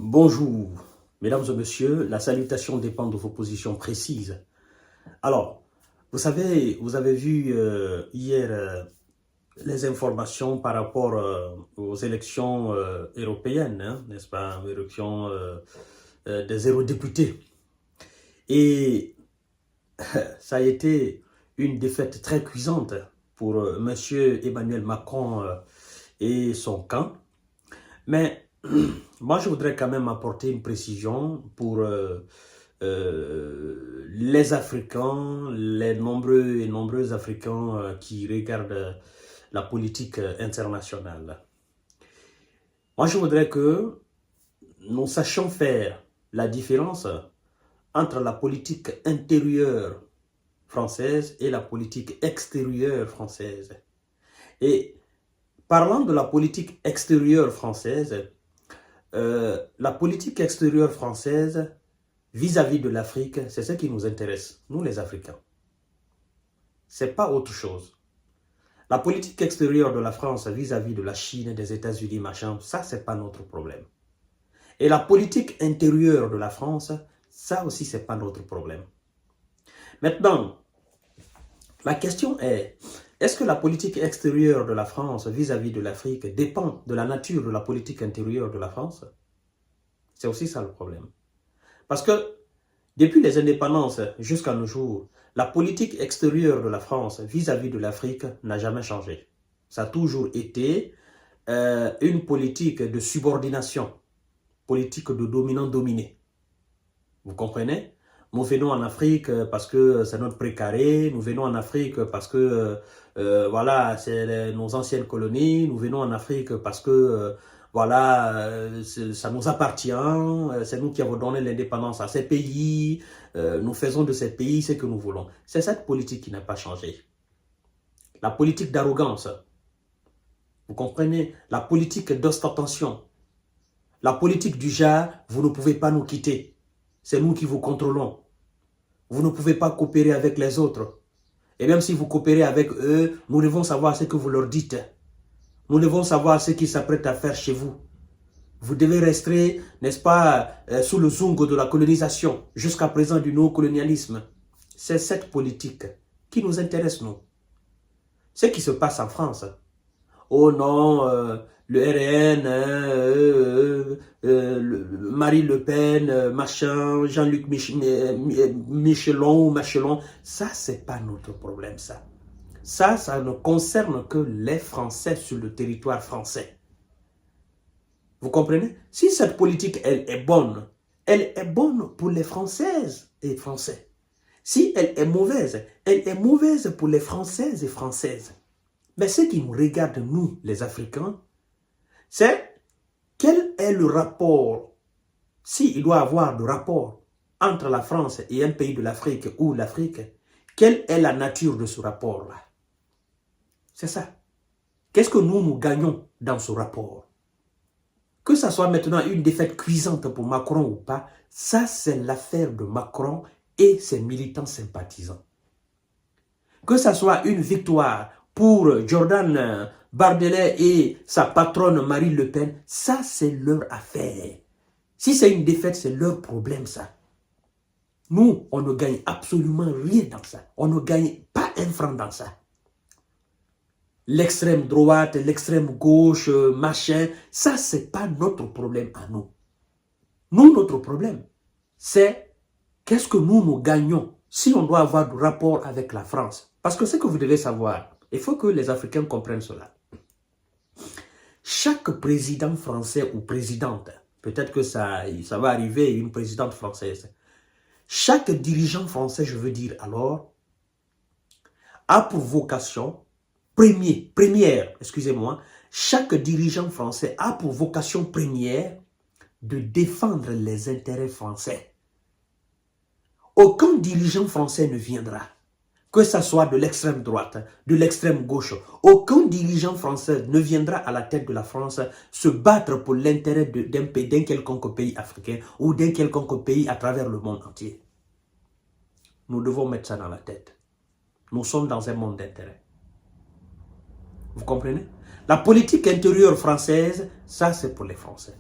Bonjour, mesdames et messieurs, la salutation dépend de vos positions précises. Alors, vous savez, vous avez vu hier les informations par rapport aux élections européennes, hein, n'est-ce pas, aux élections des eurodéputés. Et ça a été une défaite très cuisante pour Monsieur Emmanuel Macron et son camp. Mais moi, je voudrais quand même apporter une précision pour les Africains, les nombreux et nombreux Africains qui regardent la politique internationale. Moi, je voudrais que nous sachions faire la différence entre la politique intérieure française et la politique extérieure française. Et parlant de la politique extérieure française, la politique extérieure française vis-à-vis de l'Afrique, c'est ce qui nous intéresse, nous les Africains. C'est pas autre chose. La politique extérieure de la France vis-à-vis de la Chine, des États-Unis, machin, ça c'est pas notre problème. Et la politique intérieure de la France, ça aussi c'est pas notre problème. Maintenant, la question est-ce que la politique extérieure de la France vis-à-vis de l'Afrique dépend de la nature de la politique intérieure de la France? C'est aussi ça le problème. Parce que depuis les indépendances jusqu'à nos jours, la politique extérieure de la France vis-à-vis de l'Afrique n'a jamais changé. Ça a toujours été une politique de subordination, politique de dominant-dominé. Vous comprenez? Nous venons en Afrique parce que c'est notre précaré, nous venons en Afrique parce que voilà, c'est nos anciennes colonies, nous venons en Afrique parce que voilà, ça nous appartient, c'est nous qui avons donné l'indépendance à ces pays, nous faisons de ces pays ce que nous voulons. C'est cette politique qui n'a pas changé. La politique d'arrogance, vous comprenez? La politique d'ostentation, la politique du genre, vous ne pouvez pas nous quitter. C'est nous qui vous contrôlons. Vous ne pouvez pas coopérer avec les autres. Et même si vous coopérez avec eux, nous devons savoir ce que vous leur dites. Nous devons savoir ce qu'ils s'apprêtent à faire chez vous. Vous devez rester, n'est-ce pas, sous le zoug de la colonisation, jusqu'à présent du néocolonialisme. C'est cette politique qui nous intéresse, nous. Ce qui se passe en France. Oh non, le RN, Marine Le Pen, machin, Jean-Luc Machelon, ça, c'est pas notre problème, ça. Ça ne concerne que les Français sur le territoire français. Vous comprenez? Si cette politique, elle est bonne pour les Françaises et Français. Si elle est mauvaise pour les Françaises et Françaises. Mais ce qui nous regarde, nous, les Africains, c'est quel est le rapport, s'il doit y avoir de rapport entre la France et un pays de l'Afrique ou l'Afrique, quelle est la nature de ce rapport-là? C'est ça. Qu'est-ce que nous gagnons dans ce rapport? Que ça soit maintenant une défaite cuisante pour Macron ou pas, ça c'est l'affaire de Macron et ses militants sympathisants. Que ça soit une victoire pour Jordan Bardella et sa patronne Marine Le Pen, ça c'est leur affaire. Si c'est une défaite, c'est leur problème ça. Nous, on ne gagne absolument rien dans ça. On ne gagne pas un franc dans ça. L'extrême droite, l'extrême gauche, machin, ça c'est pas notre problème à nous. Nous, notre problème, c'est qu'est-ce que nous gagnons si on doit avoir du rapport avec la France. Parce que ce que vous devez savoir, il faut que les Africains comprennent cela. Chaque président français ou présidente, peut-être que ça va arriver, une présidente française, chaque dirigeant français, je veux dire alors, a pour vocation, chaque dirigeant français a pour vocation première de défendre les intérêts français. Aucun dirigeant français ne viendra, que ce soit de l'extrême droite, de l'extrême gauche, aucun dirigeant français ne viendra à la tête de la France se battre pour l'intérêt d'un quelconque pays africain ou d'un quelconque pays à travers le monde entier. Nous devons mettre ça dans la tête. Nous sommes dans un monde d'intérêt. Vous comprenez? La politique intérieure française, ça c'est pour les Français.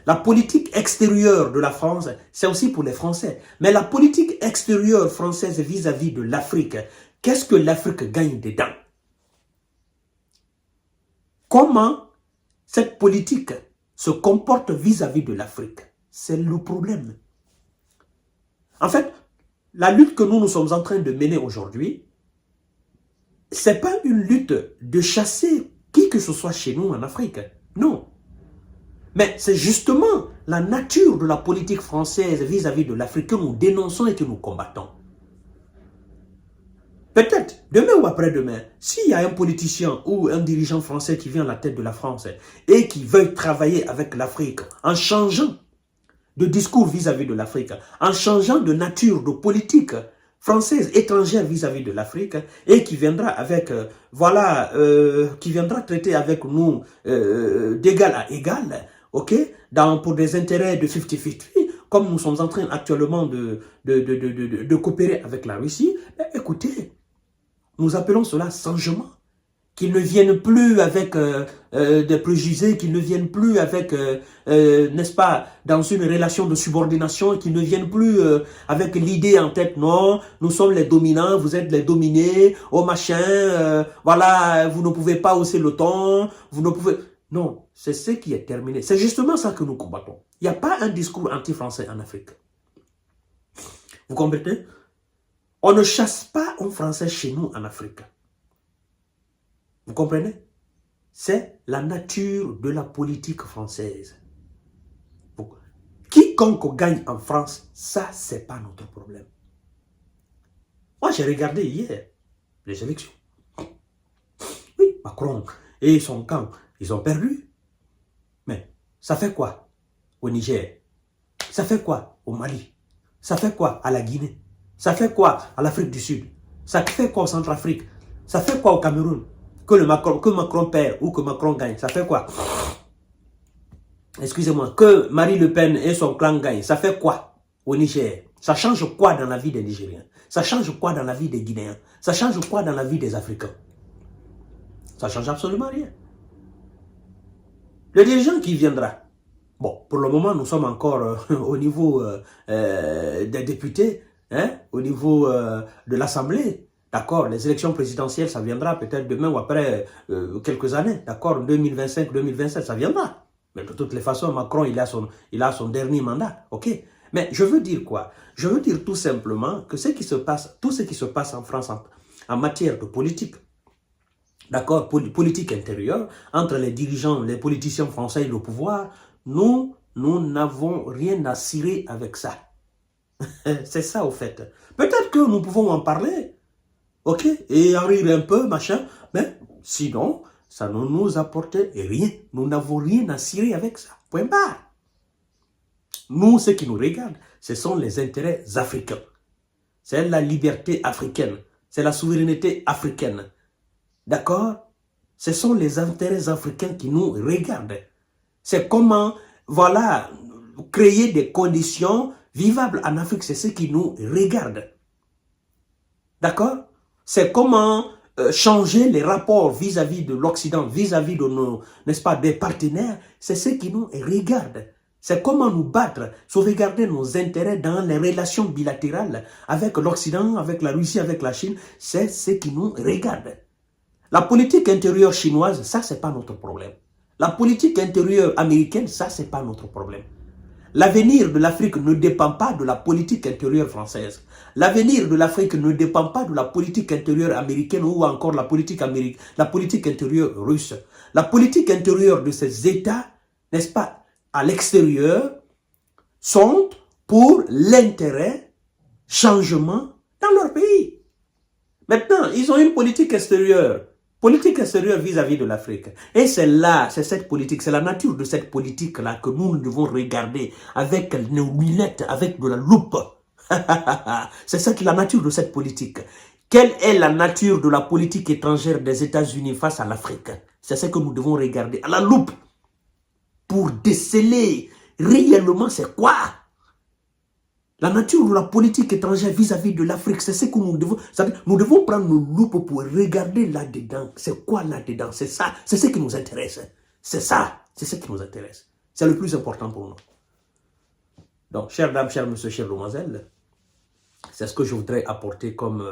La politique extérieure de la France, c'est aussi pour les Français. Mais la politique extérieure française vis-à-vis de l'Afrique, qu'est-ce que l'Afrique gagne dedans? Comment cette politique se comporte vis-à-vis de l'Afrique? C'est le problème. En fait, la lutte que nous sommes en train de mener aujourd'hui, ce n'est pas une lutte de chasser qui que ce soit chez nous en Afrique. Non. Mais c'est justement la nature de la politique française vis-à-vis de l'Afrique que nous dénonçons et que nous combattons. Peut-être, demain ou après-demain, s'il y a un politicien ou un dirigeant français qui vient à la tête de la France et qui veut travailler avec l'Afrique en changeant de discours vis-à-vis de l'Afrique, en changeant de nature, de politique française, étrangère vis-à-vis de l'Afrique, et qui viendra avec, qui viendra traiter avec nous d'égal à égal, ok, pour des intérêts de 50-50, comme nous sommes en train actuellement de coopérer avec la Russie, écoutez, nous appelons cela changement. Qu'ils ne viennent plus avec des préjugés, qu'ils ne viennent plus avec, n'est-ce pas, dans une relation de subordination, qu'ils ne viennent plus avec l'idée en tête, non, nous sommes les dominants, vous êtes les dominés, oh machin, voilà, vous ne pouvez pas hausser le ton, vous ne pouvez... Non, c'est ce qui est terminé. C'est justement ça que nous combattons. Il n'y a pas un discours anti-français en Afrique. Vous comprenez? On ne chasse pas un Français chez nous en Afrique. Vous comprenez? C'est la nature de la politique française. Quiconque gagne en France, ça, c'est pas notre problème. Moi, j'ai regardé hier les élections. Oui, Macron et son camp, ils ont perdu. Mais ça fait quoi au Niger? Ça fait quoi au Mali? Ça fait quoi à la Guinée? Ça fait quoi à l'Afrique du Sud? Ça fait quoi au Centrafrique? Ça fait quoi au Cameroun? Que Macron perd ou que Macron gagne, ça fait quoi? Excusez-moi, que Marine Le Pen et son clan gagnent, ça fait quoi au Niger? Ça change quoi dans la vie des Nigériens? Ça change quoi dans la vie des Guinéens? Ça change quoi dans la vie des Africains? Ça change absolument rien. Le dirigeant qui viendra, bon, pour le moment, nous sommes encore au niveau des députés, hein, au niveau de l'Assemblée. D'accord, les élections présidentielles, ça viendra peut-être demain ou après quelques années. D'accord, 2025, 2027, ça viendra. Mais de toutes les façons, Macron, il a son dernier mandat. Ok. Mais je veux dire quoi? Je veux dire tout simplement que tout ce qui se passe en France en matière de politique, d'accord, politique intérieure, entre les dirigeants, les politiciens français et le pouvoir, nous n'avons rien à cirer avec ça. C'est ça, au fait. Peut-être que nous pouvons en parler. Ok, et en rire un peu, machin, mais sinon, ça ne nous apporte rien. Nous n'avons rien à cirer avec ça. Point barre. Nous, ce qui nous regarde, ce sont les intérêts africains. C'est la liberté africaine. C'est la souveraineté africaine. D'accord? Ce sont les intérêts africains qui nous regardent. C'est comment, voilà, créer des conditions vivables en Afrique. C'est ce qui nous regarde. D'accord? C'est comment changer les rapports vis-à-vis de l'Occident, vis-à-vis de nos, n'est-ce pas, des partenaires. C'est ce qui nous regarde. C'est comment nous battre, sauvegarder nos intérêts dans les relations bilatérales avec l'Occident, avec la Russie, avec la Chine. C'est ce qui nous regarde. La politique intérieure chinoise, ça, c'est pas notre problème. La politique intérieure américaine, ça, c'est pas notre problème. L'avenir de l'Afrique ne dépend pas de la politique intérieure française. L'avenir de l'Afrique ne dépend pas de la politique intérieure américaine ou encore la politique intérieure russe. La politique intérieure de ces États, n'est-ce pas, à l'extérieur, sont pour l'intérêt, changement dans leur pays. Maintenant, ils ont une politique extérieure vis-à-vis de l'Afrique. Et c'est là, c'est cette politique, c'est la nature de cette politique-là que nous devons regarder avec nos lunettes, avec de la loupe. C'est ça qui est la nature de cette politique. Quelle est la nature de la politique étrangère des États-Unis face à l'Afrique? C'est ce que nous devons regarder à la loupe pour déceler réellement c'est quoi la nature de la politique étrangère vis-à-vis de l'Afrique. C'est ce que nous devons... Nous devons prendre nos loupes pour regarder là-dedans. C'est quoi là-dedans? C'est ça. C'est ce qui nous intéresse. C'est ça. C'est ce qui nous intéresse. C'est le plus important pour nous. Donc, chères dames, chers messieurs, chères demoiselles, c'est ce que je voudrais apporter comme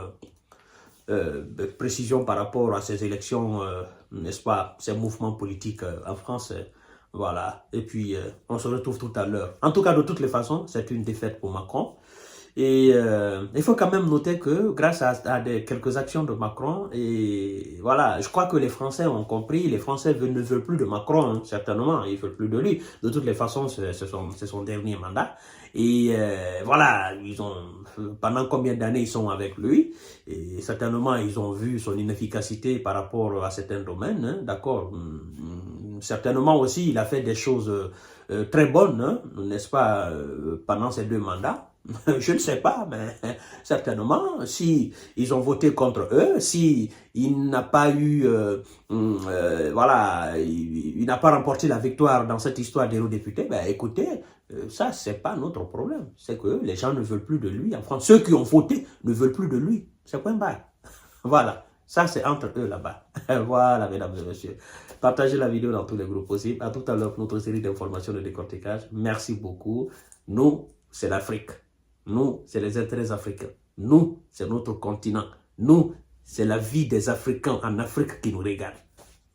précision par rapport à ces élections, n'est-ce pas, ces mouvements politiques en France. Voilà. Et puis, on se retrouve tout à l'heure. En tout cas, de toutes les façons, c'est une défaite pour Macron. Et il faut quand même noter que grâce à quelques actions de Macron, et voilà, je crois que les Français ont compris, les Français ne veulent plus de Macron, hein, certainement, ils ne veulent plus de lui. De toutes les façons, c'est son dernier mandat. Et voilà, pendant combien d'années ils sont avec lui, et certainement ils ont vu son inefficacité par rapport à certains domaines, hein, d'accord. Certainement aussi, il a fait des choses très bonnes, hein, n'est-ce pas, pendant ces 2 mandats. Je ne sais pas, mais certainement, si ils ont voté contre eux, si il n'a pas eu, voilà, il n'a pas remporté la victoire dans cette histoire d'eurodéputé, ben écoutez, ça c'est pas notre problème. C'est que les gens ne veulent plus de lui en France. Ceux qui ont voté ne veulent plus de lui. C'est point barre. Voilà. Ça, c'est entre eux là-bas. Voilà, mesdames et messieurs. Partagez la vidéo dans tous les groupes possibles. À tout à l'heure pour notre série d'informations de décortiquage. Merci beaucoup. Nous, c'est l'Afrique. Nous, c'est les intérêts africains. Nous, c'est notre continent. Nous, c'est la vie des Africains en Afrique qui nous regarde.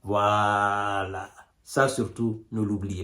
Voilà. Ça, surtout, ne l'oubliez pas.